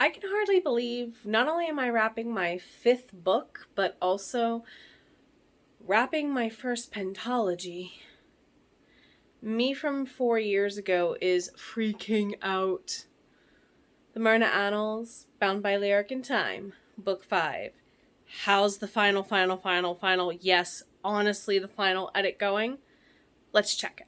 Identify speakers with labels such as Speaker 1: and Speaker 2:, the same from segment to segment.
Speaker 1: I can hardly believe not only am I wrapping my 5th book, but also wrapping my first pentology. Me from 4 years ago is freaking out. The Myrna Annals, bound by Lyric and Time, book 5. How's the final, yes, honestly, the final edit going? Let's check it.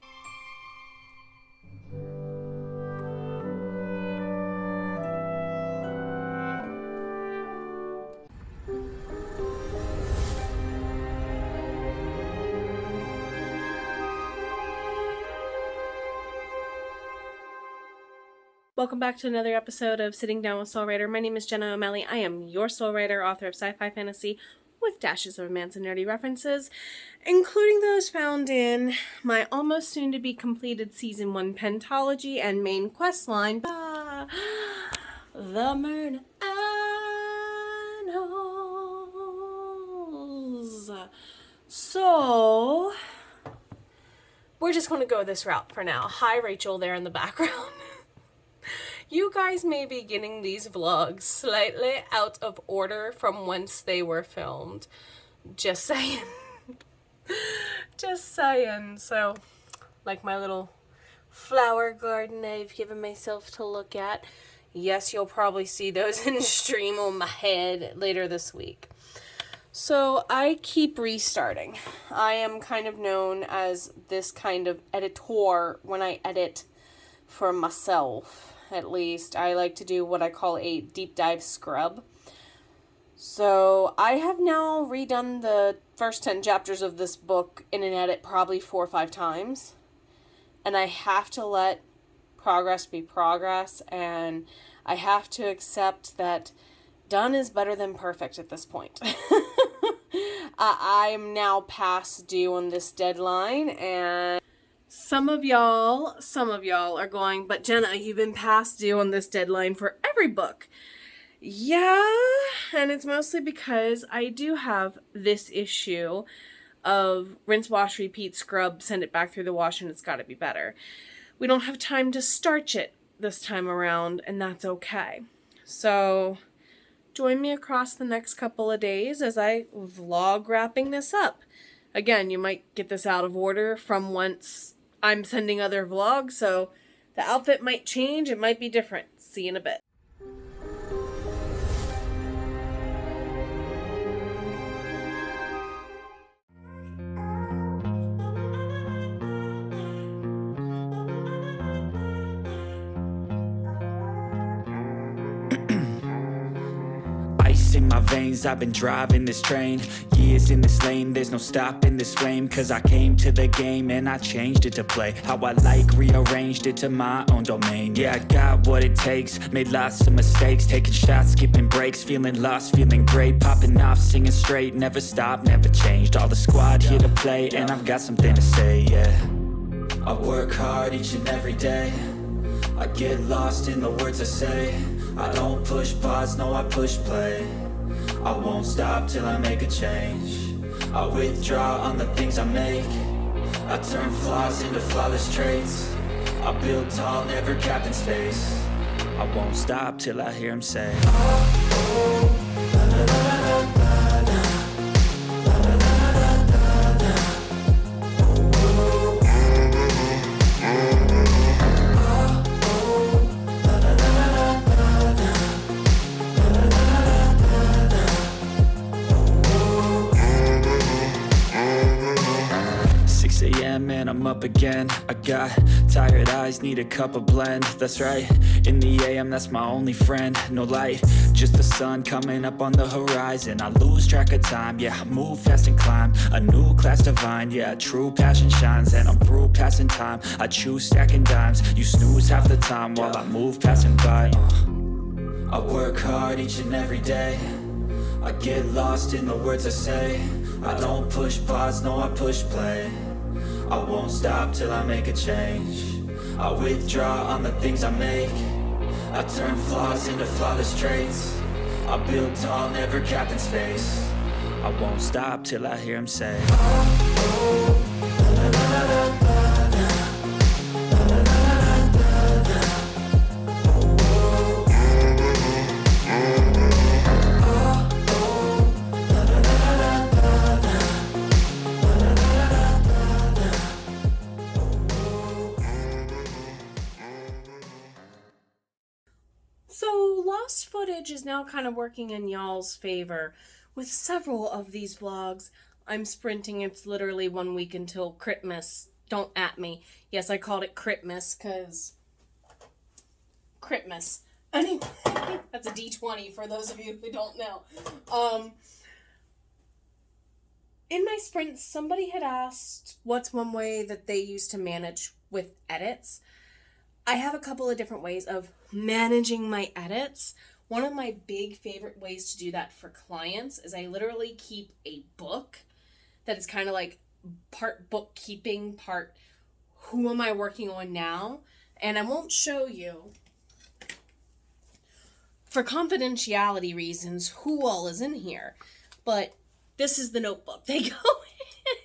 Speaker 1: Welcome back to another episode of Sitting Down with Soul Writer. My name is Jenna O'Malley. I am your soul writer, author of sci-fi fantasy with dashes of romance and nerdy references, including those found in my almost soon to be completed season 1 pentology and main quest line, The Myrna Annals. So, we're just going to go this route for now. Hi, Rachel there in the background. You guys may be getting these vlogs slightly out of order from whence they were filmed. Just saying. Just saying. So, like my little flower garden I've given myself to look at. Yes, you'll probably see those in stream on my head later this week. So, I keep restarting. I am kind of known as this kind of editor when I edit for myself. At least, I like to do what I call a deep dive scrub. So, I have now redone the first 10 chapters of this book in an edit probably 4 or 5 times. And I have to let progress be progress, and I have to accept that done is better than perfect at this point. I'm now past due on this deadline, and some of y'all are going, but Jenna, you've been past due on this deadline for every book. Yeah, and it's mostly because I do have this issue of rinse, wash, repeat, scrub, send it back through the wash, and it's got to be better. We don't have time to starch it this time around, and that's okay. So, join me across the next couple of days as I vlog wrapping this up. Again, you might get this out of order from once I'm sending other vlogs, so the outfit might change, it might be different. See you in a bit.
Speaker 2: In my veins, I've been driving this train, years in this lane, there's no stopping this flame, cause I came to the game and I changed it to play how I like, rearranged it to my own domain. Yeah, I got what it takes, made lots of mistakes, taking shots, skipping breaks, feeling lost, feeling great, popping off, singing straight, never stopped, never changed, all the squad here to play, and I've got something to say, yeah. I work hard each and every day, I get lost in the words I say, I don't push pause, no I push play, I won't stop till I make a change, I withdraw on the things I make, I turn flaws into flawless traits, I build tall, never capped in space, I won't stop till I hear him say, oh, oh, la, la, la, la, la, la. Man, I'm up again, I got tired eyes, need a cup of blend, that's right, in the AM, that's my only friend, no light, just the sun coming up on the horizon, I lose track of time, yeah, I move fast and climb, a new class divine, yeah, true passion shines, and I'm through passing time, I choose stacking dimes, you snooze half the time, while I move passing by, I work hard each and every day, I get lost in the words I say, I don't push pause, no I push play, I won't stop till I make a change, I withdraw on the things I make, I turn flaws into flawless traits, I build tall, never capped in space, I won't stop till I hear him say, oh, oh, la, la, la, la, la.
Speaker 1: So lost footage is now kind of working in y'all's favor. With several of these vlogs, I'm sprinting. It's literally 1 week until Christmas. Don't at me. Yes, I called it Christmas because Christmas. Anyway, that's a D20 for those of you who don't know. In my sprints, somebody had asked what's one way that they use to manage with edits. I have a couple of different ways of managing my edits. One of my big favorite ways to do that for clients is I literally keep a book that is kind of like part bookkeeping, part who am I working on now? And I won't show you, for confidentiality reasons, who all is in here. But this is the notebook they go in.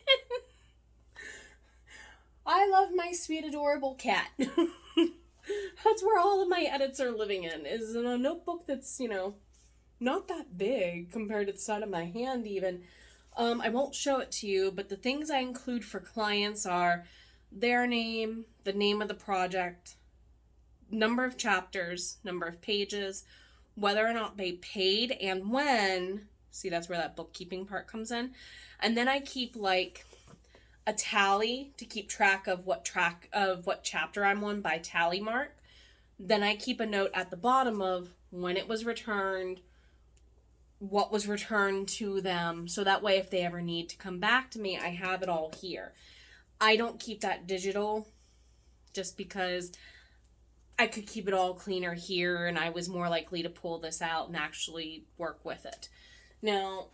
Speaker 1: I love my sweet, adorable cat. That's where all of my edits are living in, is in a notebook that's, you know, not that big compared to the side of my hand even. I won't show it to you, but the things I include for clients are their name, the name of the project, number of chapters, number of pages, whether or not they paid, and when. See, that's where that bookkeeping part comes in. And then I keep like a tally to keep track of what chapter I'm on by tally mark. Then I keep a note at the bottom of when it was returned, what was returned to them, so that way if they ever need to come back to me, I have it all here. I don't keep that digital just because I could keep it all cleaner here and I was more likely to pull this out and actually work with it. Now,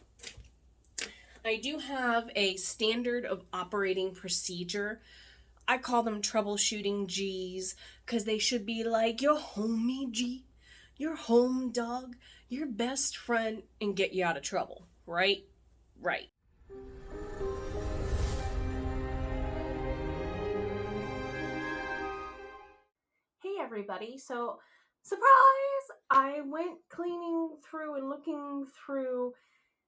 Speaker 1: I do have a standard of operating procedure. I call them troubleshooting G's because they should be like your homie G, your home dog, your best friend, and get you out of trouble, right? Right. Hey everybody, so surprise! I went cleaning through and looking through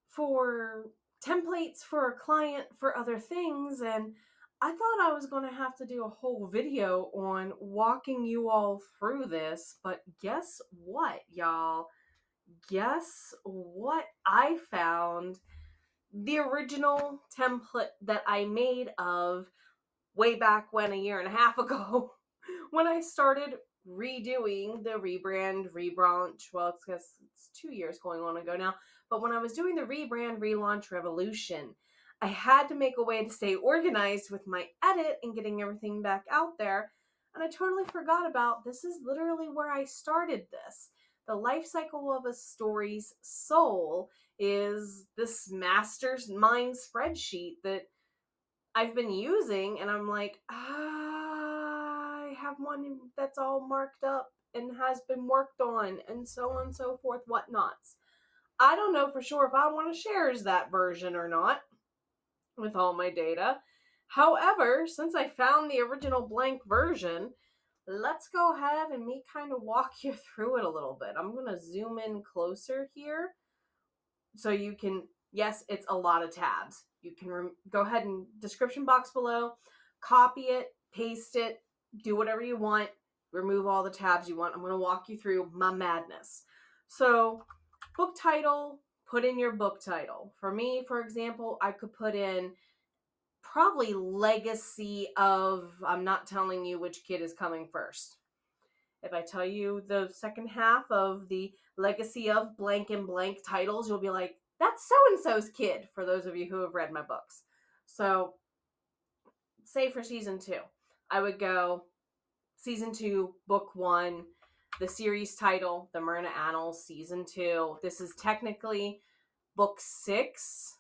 Speaker 1: for templates for a client for other things, and I thought I was going to have to do a whole video on walking you all through this, but guess what, y'all? Guess what I found? The original template that I made of way back when, a year and a half ago, when I started redoing the rebrand, relaunch. Well, it's 2 years going on ago now. But when I was doing the rebrand, relaunch, revolution, I had to make a way to stay organized with my edit and getting everything back out there. And I totally forgot about this is literally where I started this. The life cycle of a story's soul is this master's mind spreadsheet that I've been using, and I'm like, I have one that's all marked up and has been worked on, and so on and so forth, whatnots. I don't know for sure if I want to share that version or not with all my data. However, since I found the original blank version, let's go ahead and me kind of walk you through it a little bit. I'm going to zoom in closer here so you can, yes, it's a lot of tabs. You can go ahead and description box below, copy it, paste it, do whatever you want, remove all the tabs you want. I'm going to walk you through my madness. So book title, put in your book title. For me, for example, I could put in probably legacy of, I'm not telling you which kid is coming first. If I tell you the second half of the legacy of blank and blank titles, you'll be like, that's so-and-so's kid, for those of you who have read my books. So, say for season 2, I would go season 2, book 1, the series title, The Myrna Annals, season 2. This is technically book 6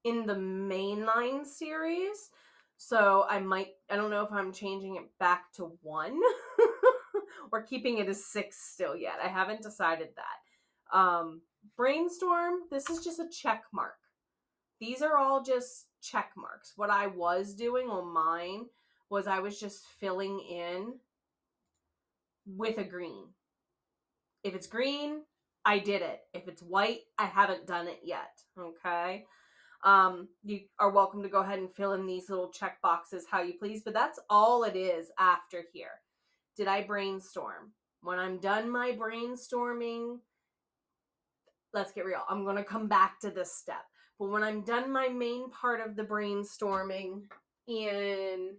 Speaker 1: in the mainline series. So I don't know if I'm changing it back to 1 or keeping it as 6 still yet. I haven't decided that. Brainstorm, this is just a check mark. These are all just check marks. What I was doing on mine was I was just filling in with a green. If it's green, I did it. If it's white, I haven't done it yet. Okay? You are welcome to go ahead and fill in these little check boxes how you please, but that's all it is after here. Did I brainstorm? When I'm done my brainstorming, let's get real, I'm going to come back to this step. But when I'm done my main part of the brainstorming in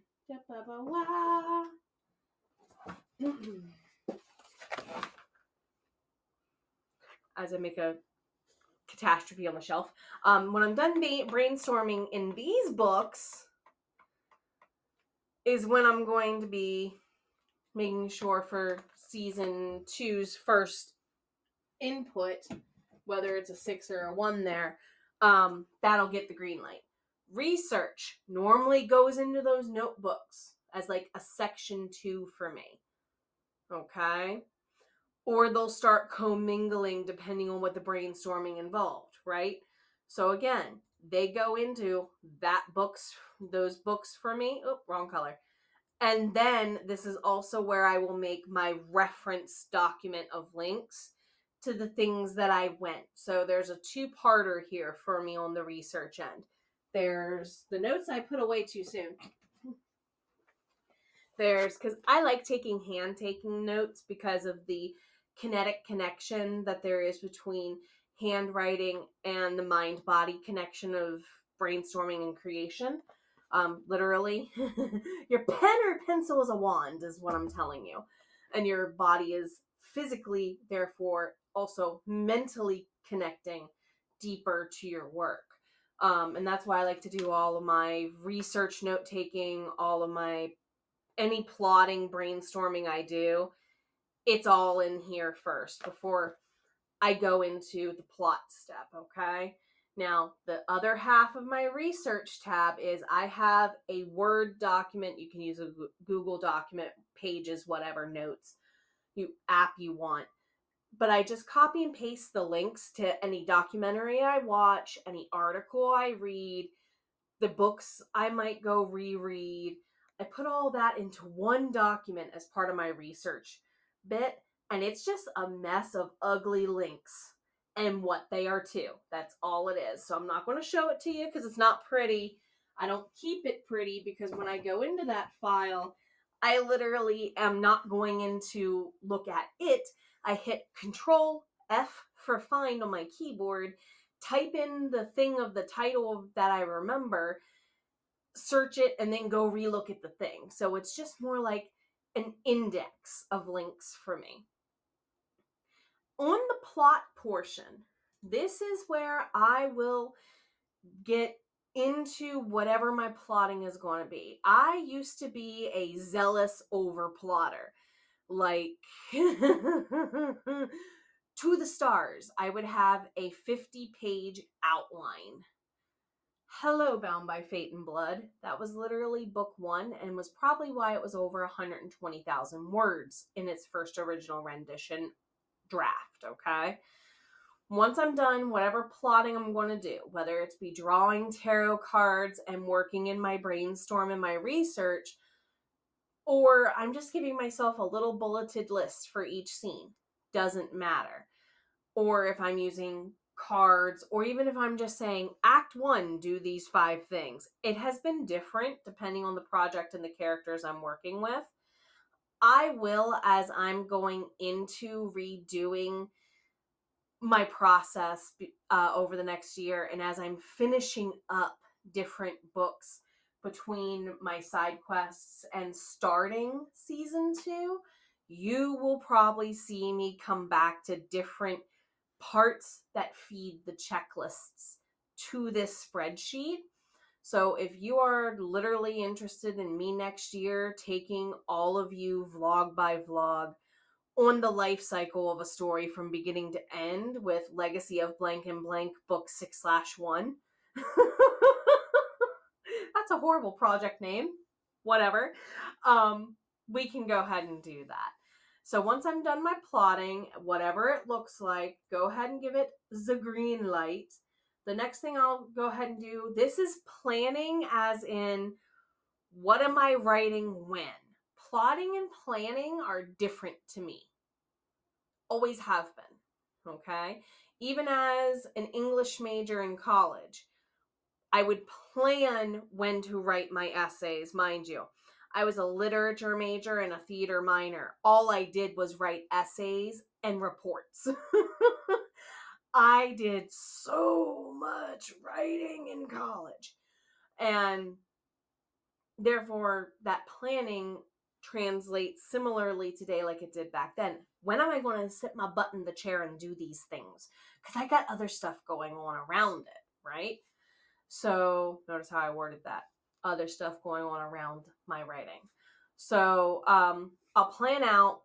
Speaker 1: as I make a catastrophe on the shelf, when I'm done brainstorming in these books is when I'm going to be making sure for season 2's first input, whether it's a 6 or a 1 there, that'll get the green light. Research normally goes into those notebooks as like a section 2 for me. Okay? Or they'll start commingling depending on what the brainstorming involved, right? So again, they go into those books for me. Oh, wrong color. And then this is also where I will make my reference document of links to the things that I went. So there's a 2-parter here for me on the research end. There's the notes I put away too soon. Because I like taking notes because of the kinetic connection that there is between handwriting and the mind-body connection of brainstorming and creation. Literally, your pen or pencil is a wand, is what I'm telling you. And your body is physically, therefore, also mentally connecting deeper to your work. And that's why I like to do all of my research note-taking, all of my any plotting, brainstorming I do, it's all in here first before I go into the plot step, okay? Now, the other half of my research tab is I have a Word document. You can use a Google document, Pages, whatever, notes, app you want. But I just copy and paste the links to any documentary I watch, any article I read, the books I might go reread. I put all that into one document as part of my research bit, and it's just a mess of ugly links and what they are too. That's all it is. So I'm not going to show it to you because it's not pretty. I don't keep it pretty because when I go into that file, I literally am not going in to look at it. I hit Control F for find on my keyboard, type in the thing of the title that I remember, search it, and then go relook at the thing. So it's just more like an index of links for me. On the plot portion, this is where I will get into whatever my plotting is going to be. I used to be a zealous over plotter. Like, to the stars, I would have a 50-page outline. Hello, Bound by Fate and Blood. That was literally book 1 and was probably why it was over 120,000 words in its first original rendition draft, okay? Once I'm done, whatever plotting I'm going to do, whether it's be drawing tarot cards and working in my brainstorm and my research, or I'm just giving myself a little bulleted list for each scene, doesn't matter. Or if I'm using cards, or even if I'm just saying, Act 1, do these 5 things. It has been different depending on the project and the characters I'm working with. I will, as I'm going into redoing my process over the next year, and as I'm finishing up different books between my side quests and starting season 2, you will probably see me come back to different parts that feed the checklists to this spreadsheet. So if you are literally interested in me next year taking all of you vlog by vlog on the life cycle of a story from beginning to end with Legacy of Blank and Blank book 6/1. That's a horrible project name. Whatever. We can go ahead and do that. So once I'm done my plotting, whatever it looks like, go ahead and give it the green light. The next thing I'll go ahead and do, this is planning as in, what am I writing when? Plotting and planning are different to me. Always have been, okay? Even as an English major in college, I would plan when to write my essays, mind you. I was a literature major and a theater minor. All I did was write essays and reports. I did so much writing in college. And therefore, that planning translates similarly today like it did back then. When am I going to sit my butt in the chair and do these things? Because I got other stuff going on around it, right? So notice how I worded that. Other stuff going on around my writing. So I'll plan out.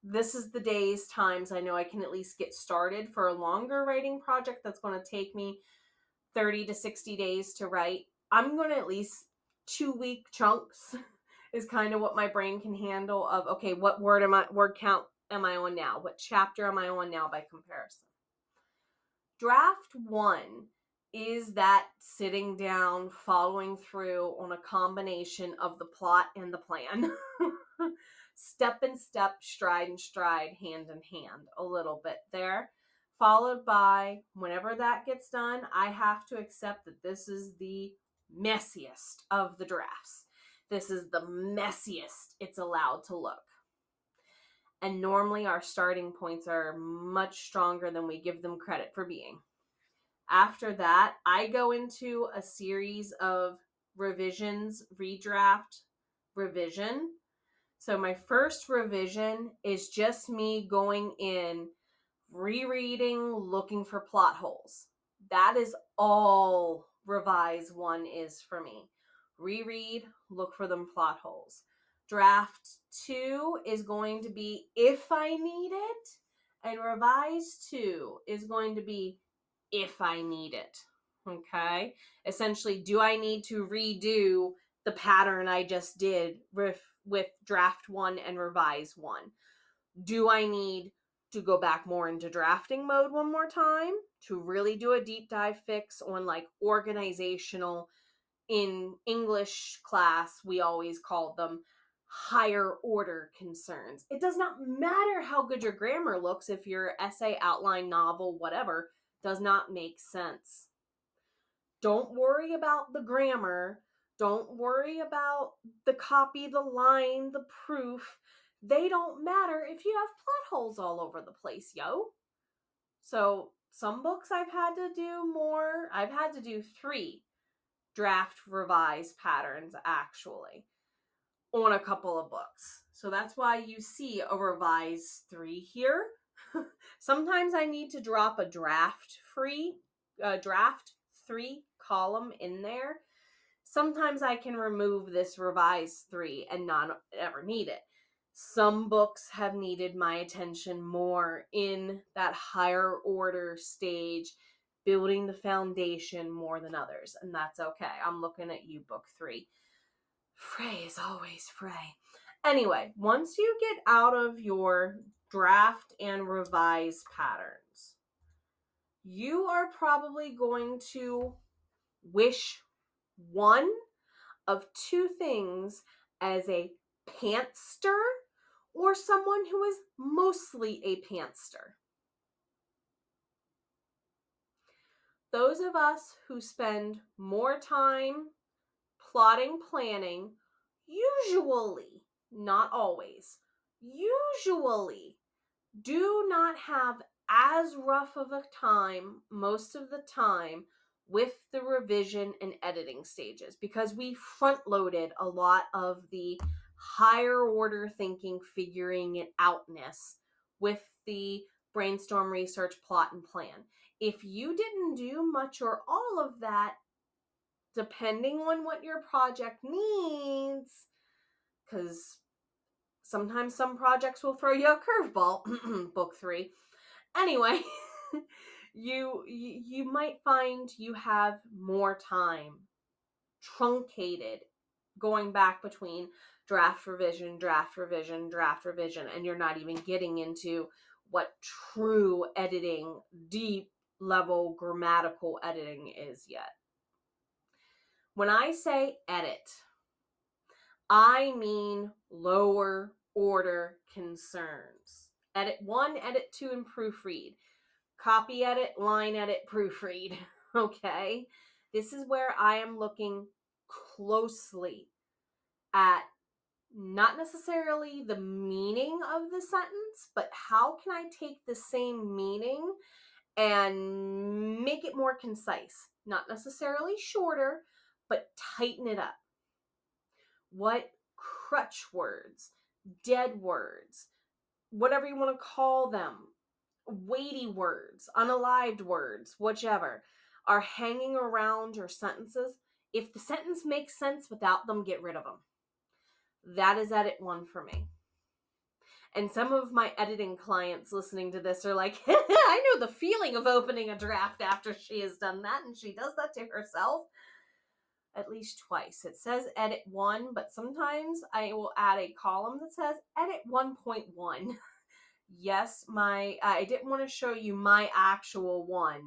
Speaker 1: This is the days, times I know I can at least get started for a longer writing project that's going to take me 30 to 60 days to write. I'm going to at least 2-week chunks is kind of what my brain can handle of, okay, what word count am I on now? What chapter am I on now by comparison? Draft 1 is that sitting down, following through on a combination of the plot and the plan. Step and step, stride and stride, hand in hand, a little bit there. Followed by, whenever that gets done, I have to accept that this is the messiest of the drafts. This is the messiest it's allowed to look. And normally our starting points are much stronger than we give them credit for being. After that, I go into a series of revisions, redraft, revision. So my first revision is just me going in, rereading, looking for plot holes. That is all revise 1 is for me. Reread, look for them plot holes. Draft 2 is going to be if I need it, and revise 2 is going to be if I need it. Okay? Essentially, do I need to redo the pattern I just did with draft 1 and revise 1? Do I need to go back more into drafting mode one more time to really do a deep dive fix on like organizational? In English class, we always called them higher order concerns. It does not matter how good your grammar looks if your essay, outline, novel, whatever, does not make sense. Don't worry about the grammar. Don't worry about the copy, the line, the proof. They don't matter if you have plot holes all over the place, yo. So some books I've had to do more. I've had to do 3 draft revise patterns actually on a couple of books. So that's why you see a revise 3 here. Sometimes I need to drop a draft 3 column in there. Sometimes I can remove this revise 3 and not ever need it. Some books have needed my attention more in that higher order stage, building the foundation more than others, and that's okay. I'm looking at you, book 3. Frey is always Frey. Anyway, once you get out of your draft and revise patterns, you are probably going to wish one of 2 things as a pantster or someone who is mostly a pantster. Those of us who spend more time plotting, planning, usually, not always, usually do not have as rough of a time most of the time with the revision and editing stages because we front loaded a lot of the higher order thinking, figuring it outness with the brainstorm, research, plot, and plan. If you didn't do much or all of that, depending on what your project needs, because sometimes some projects will throw you a curveball, book 3. Anyway, you might find you have more time truncated going back between draft revision, draft revision, draft revision, and you're not even getting into what true editing, deep level grammatical editing is yet. When I say edit, I mean lower order concerns. Edit 1, edit 2, and proofread. Copy edit, line edit, proofread. Okay? This is where I am looking closely at Not necessarily the meaning of the sentence, but how can I take the same meaning and make it more concise? Not necessarily shorter, but tighten it up. What crutch words, dead words, whatever you want to call them, weighty words, unalived words, whichever, are hanging around your sentences. If the sentence makes sense without them, get rid of them. That is edit 1 for me. And some of my editing clients listening to this are like, I know the feeling of opening a draft after she has done that, and she does that to herself at least twice. It says edit 1, but sometimes I will add a column that says edit 1.1. Yes, I didn't want to show you my actual one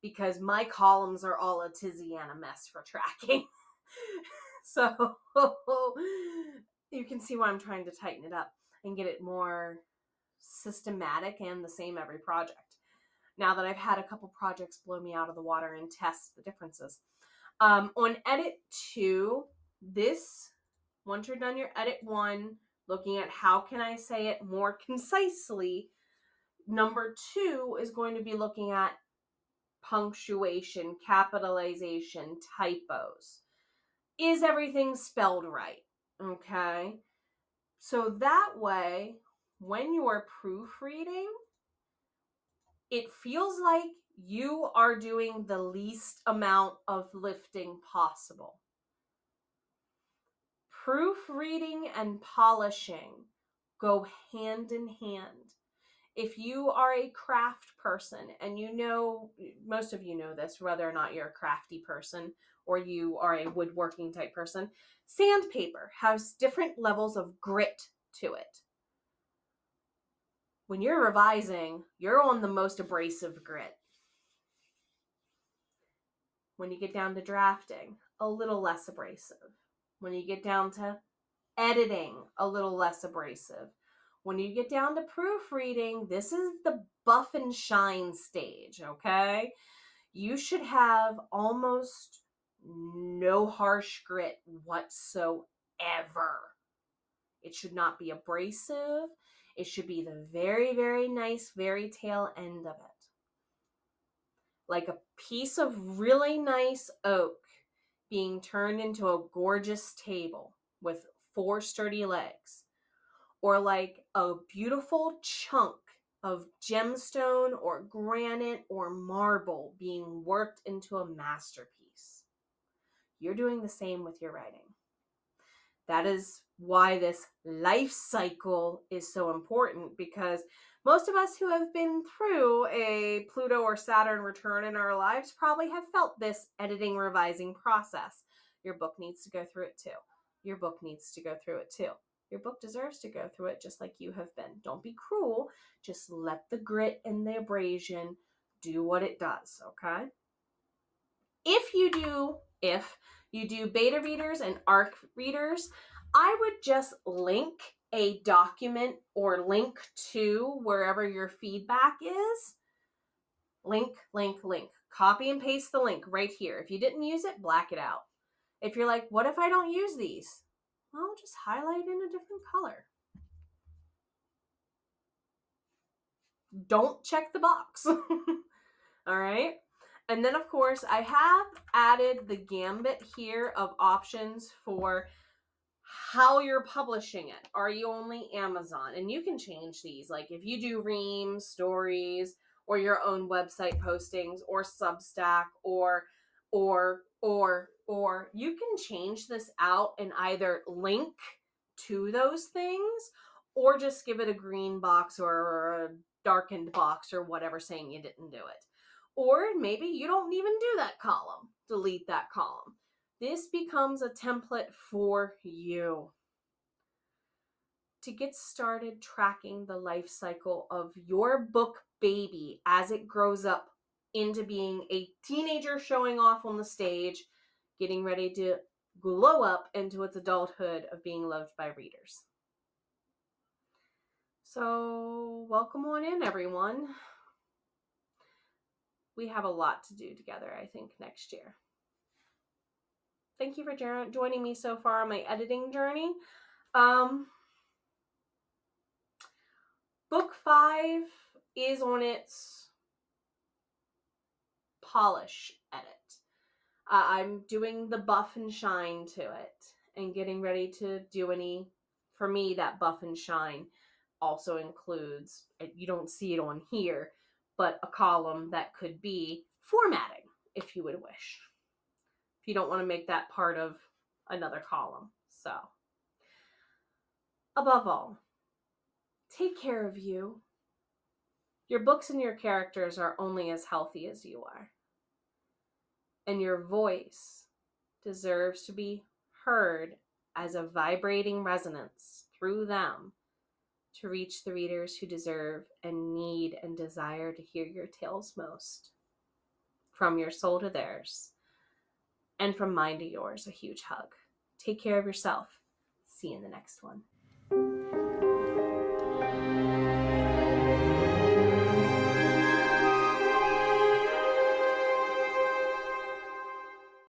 Speaker 1: because my columns are all a tizzy and a mess for tracking. So you can see why I'm trying to tighten it up and get it more systematic and the same every project. Now that I've had a couple projects blow me out of the water and test the differences. On edit 2, once you're done your edit 1, looking at how can I say it more concisely, number 2 is going to be looking at punctuation, capitalization, typos. Is everything spelled right? Okay. So that way, when you're proofreading, it feels like you are doing the least amount of lifting possible. Proofreading and polishing go hand in hand. If you are a craft person, and you know, most of you know this, whether or not you're a crafty person or you are a woodworking type person, sandpaper has different levels of grit to it. When you're revising, you're on the most abrasive grit. When you get down to drafting, a little less abrasive. When you get down to editing, a little less abrasive. When you get down to proofreading, this is the buff and shine stage, okay? You should have almost no harsh grit whatsoever. It should not be abrasive. It should be the very, very nice, very tail end of it. Like a piece of really nice oak being turned into a gorgeous table with 4 sturdy legs. Or like a beautiful chunk of gemstone or granite or marble being worked into a masterpiece. You're doing the same with your writing. That is why this life cycle is so important, because most of us who have been through a Pluto or Saturn return in our lives probably have felt this editing, revising process. Your book needs to go through it too. Your book needs to go through it too. Your book deserves to go through it just like you have been. Don't be cruel. Just let the grit and the abrasion do what it does, okay? If you do beta readers and ARC readers, I would just link a document or link to wherever your feedback is. Link. Copy and paste the link right here. If you didn't use it, black it out. If you're like, what if I don't use these? Well, just highlight in a different color. Don't check the box. All right. And then, of course, I have added the gambit here of options for how you're publishing it. Are you only Amazon? And you can change these. Like if you do Reams, stories, or your own website postings, or Substack, or you can change this out and either link to those things or just give it a green box or a darkened box or whatever saying you didn't do it. Or maybe you don't even do that column. Delete that column. This becomes a template for you to get started tracking the life cycle of your book baby as it grows up into being a teenager showing off on the stage, getting ready to glow up into its adulthood of being loved by readers. So welcome on in, everyone. We have a lot to do together, I think, next year. Thank you for joining me so far on my editing journey. Book 5 is on its polish edit. I'm doing the buff and shine to it and getting ready to do any, for me, that buff and shine also includes, you don't see it on here, but a column that could be formatting, if you would wish. If you don't want to make that part of another column. So, above all, take care of you. Your books and your characters are only as healthy as you are. And your voice deserves to be heard as a vibrating resonance through them to reach the readers who deserve and need and desire to hear your tales most. From your soul to theirs, and from mine to yours, a huge hug. Take care of yourself. See you in the next one.